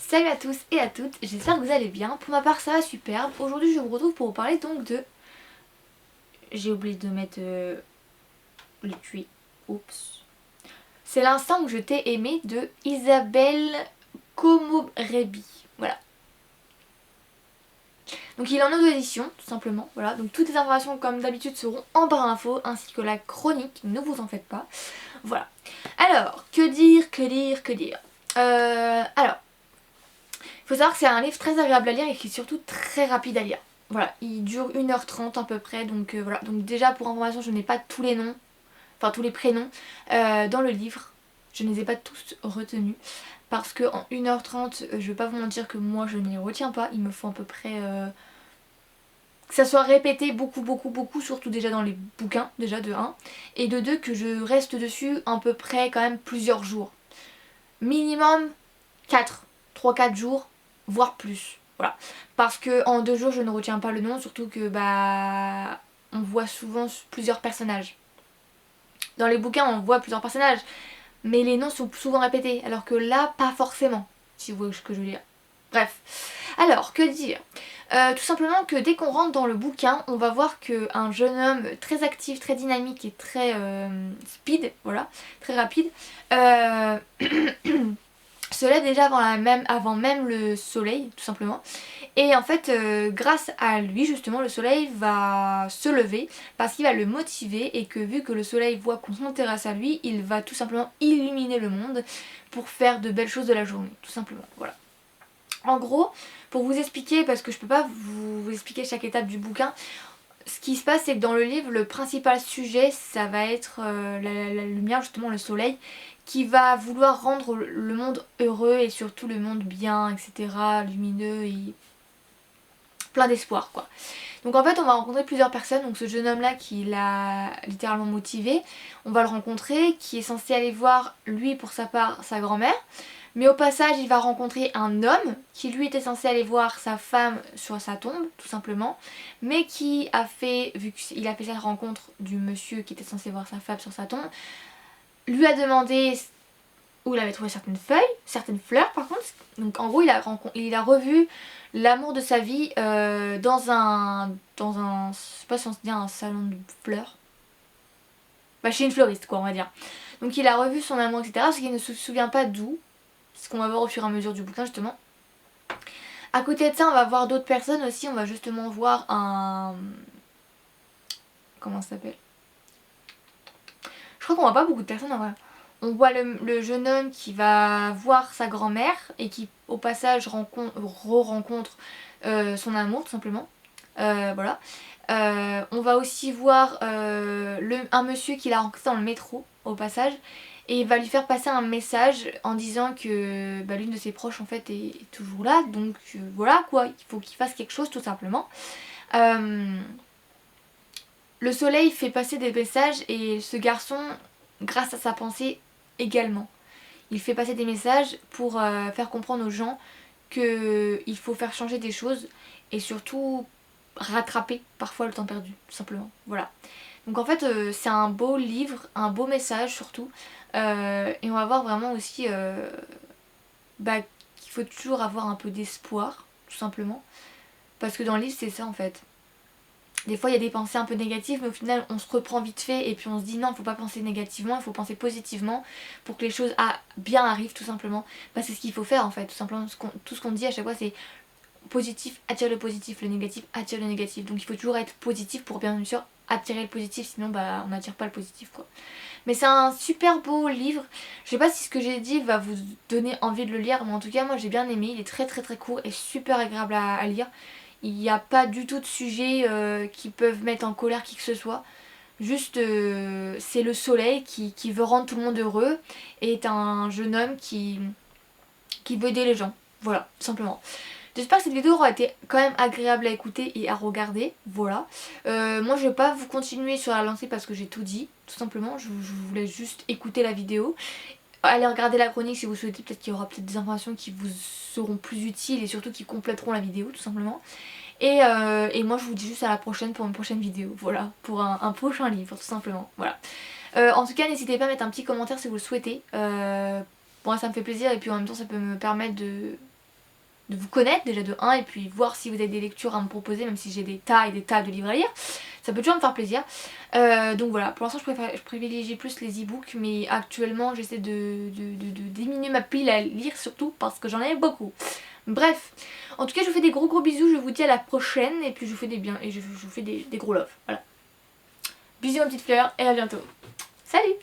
Salut à tous et à toutes, j'espère que vous allez bien. Pour ma part ça va superbe. Aujourd'hui je vous retrouve pour vous parler donc de... J'ai oublié de mettre le puits. Oups. C'est l'instant que je t'ai aimé de Isabelle Komorebi. Voilà. Donc il est en auto-édition tout simplement. Voilà. Donc toutes les informations comme d'habitude seront en barre d'infos ainsi que la chronique. Ne vous en faites pas. Voilà. Alors, que dire. Alors... Il faut savoir que c'est un livre très agréable à lire et qui est surtout très rapide à lire. Voilà, il dure 1h30 à peu près, donc voilà. Donc déjà pour information, je n'ai pas tous les noms, enfin tous les prénoms dans le livre. Je ne les ai pas tous retenus. Parce que en 1h30, je vais pas vous mentir que moi je ne les retiens pas. Il me faut à peu près... que ça soit répété beaucoup, surtout déjà dans les bouquins, déjà de 1. Et de 2, que je reste dessus à peu près quand même plusieurs jours. Minimum 3-4 jours, voire plus. Voilà. Parce que en 2 jours je ne retiens pas le nom, surtout que bah on voit souvent plusieurs personnages. Dans les bouquins on voit plusieurs personnages, mais les noms sont souvent répétés, alors que là pas forcément, si vous voyez ce que je veux dire. Bref. Alors, que dire tout simplement que dès qu'on rentre dans le bouquin, on va voir qu'un jeune homme très actif, très dynamique et très speed, voilà, très rapide, se lève déjà avant même le soleil, tout simplement. Et en fait, grâce à lui, justement, le soleil va se lever parce qu'il va le motiver et que vu que le soleil voit qu'on s'intéresse à lui, il va tout simplement illuminer le monde pour faire de belles choses de la journée, tout simplement. Voilà. En gros, pour vous expliquer, parce que je peux pas vous expliquer chaque étape du bouquin, ce qui se passe c'est que dans le livre, le principal sujet, ça va être la lumière, justement le soleil, qui va vouloir rendre le monde heureux et surtout le monde bien, etc., lumineux et plein d'espoir quoi. Donc en fait on va rencontrer plusieurs personnes, donc ce jeune homme là qui l'a littéralement motivé, on va le rencontrer, qui est censé aller voir lui pour sa part sa grand-mère, mais au passage il va rencontrer un homme qui lui était censé aller voir sa femme sur sa tombe tout simplement, mais qui a fait, vu qu'il a fait cette rencontre du monsieur qui était censé voir sa femme sur sa tombe, lui a demandé où il avait trouvé certaines feuilles, certaines fleurs par contre. Donc en gros il a revu l'amour de sa vie dans un, je sais pas si on se dit un salon de fleurs. Bah chez une fleuriste quoi on va dire. Donc il a revu son amour etc. Parce qu'il ne se souvient pas d'où. Ce qu'on va voir au fur et à mesure du bouquin justement. À côté de ça on va voir d'autres personnes aussi. On va justement voir un... Comment ça s'appelle? Je crois qu'on voit pas beaucoup de personnes en vrai. On voit le jeune homme qui va voir sa grand-mère et qui au passage rencontre son amour tout simplement. Voilà. On va aussi voir un monsieur qu'il a rencontré dans le métro au passage et il va lui faire passer un message en disant que bah, l'une de ses proches en fait est toujours là, donc voilà quoi, il faut qu'il fasse quelque chose tout simplement. Le soleil fait passer des messages et ce garçon, grâce à sa pensée également, il fait passer des messages pour faire comprendre aux gens qu'il faut faire changer des choses et surtout rattraper parfois le temps perdu, tout simplement. Voilà. Donc en fait c'est un beau livre, un beau message surtout. Et on va voir vraiment aussi bah, qu'il faut toujours avoir un peu d'espoir, tout simplement. Parce que dans le livre c'est ça en fait. Des fois il y a des pensées un peu négatives mais au final on se reprend vite fait et puis on se dit non il faut pas penser négativement, il faut penser positivement pour que les choses bien arrivent tout simplement. Bah, c'est ce qu'il faut faire en fait, tout simplement. Tout ce qu'on dit à chaque fois c'est positif attire le positif, le négatif attire le négatif. Donc il faut toujours être positif pour bien sûr attirer le positif, sinon bah on n'attire pas le positif quoi. Mais c'est un super beau livre. Je sais pas si ce que j'ai dit va vous donner envie de le lire, mais en tout cas moi j'ai bien aimé. Il est très court et super agréable à lire. Il n'y a pas du tout de sujets qui peuvent mettre en colère qui que ce soit. Juste c'est le soleil qui veut rendre tout le monde heureux et est un jeune homme qui veut aider les gens. Voilà, tout simplement. J'espère que cette vidéo aura été quand même agréable à écouter et à regarder. Voilà. Moi je vais pas vous continuer sur la lancée parce que j'ai tout dit. Tout simplement. Je vous laisse juste écouter la vidéo. Allez regarder la chronique si vous souhaitez. Peut-être qu'il y aura peut-être des informations qui vous seront plus utiles et surtout qui compléteront la vidéo tout simplement. Et moi je vous dis juste à la prochaine pour une prochaine vidéo. Voilà. Pour un prochain livre tout simplement. Voilà. En tout cas n'hésitez pas à mettre un petit commentaire si vous le souhaitez. Bon ça me fait plaisir et puis en même temps ça peut me permettre vous connaître déjà de 1 et puis voir si vous avez des lectures à me proposer, même si j'ai des tas et des tas de livres à lire. Ça peut toujours me faire plaisir. Donc voilà, pour l'instant je privilégie plus les e-books, mais actuellement j'essaie de diminuer ma pile à lire, surtout parce que j'en ai beaucoup. Bref, en tout cas je vous fais des gros bisous, je vous dis à la prochaine et puis je vous fais des biens et je vous fais des gros love. Voilà. Bisous ma petite fleur et à bientôt. Salut!